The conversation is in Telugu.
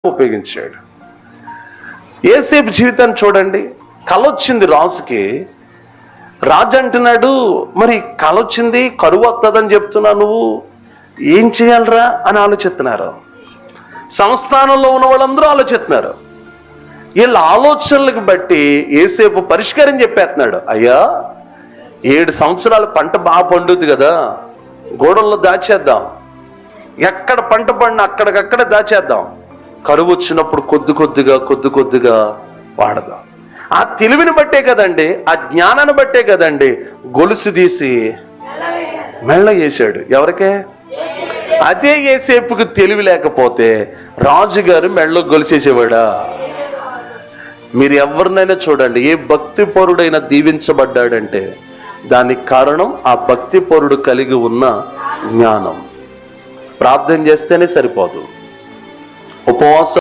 ఉపయోగించాడు. యోసేపు జీవితాన్ని చూడండి. కల వచ్చింది రాజుకి. రాజు అంటున్నాడు, మరి కల వచ్చింది, కరువు వస్తుందని చెప్తున్నా, నువ్వు ఏం చేయాలరా అని ఆలోచిస్తున్నారు. సంస్థానంలో ఉన్న వాళ్ళందరూ ఆలోచిస్తున్నారు. వీళ్ళ ఆలోచనలకు బట్టి యోసేపు పరిష్కారం చెప్పేస్తున్నాడు. అయ్యా, 7 సంవత్సరాలు పంట బాగా పండుద్ది కదా, గోడల్లో దాచేద్దాం. ఎక్కడ పంట పండిన అక్కడికక్కడ దాచేద్దాం. కరువు వచ్చినప్పుడు కొద్ది కొద్దిగా వాడదాం. ఆ తెలివిని బట్టే కదండి, ఆ జ్ఞానాన్ని బట్టే కదండి గొలుసు తీసి మెళ్ళ వేసాడు. ఎవరికే? అదే యోసేపుకి తెలివి లేకపోతే రాజుగారు మెళ్ళ గొలుసేసేవాడా? మీరు ఎవరినైనా చూడండి, ఏ భక్తి పరుడైనా దీవించబడ్డాడంటే దానికి కారణం ఆ భక్తి పరుడు కలిగి ఉన్న జ్ఞానం. ప్రార్థన చేస్తేనే సరిపోదు, ఉపవాసం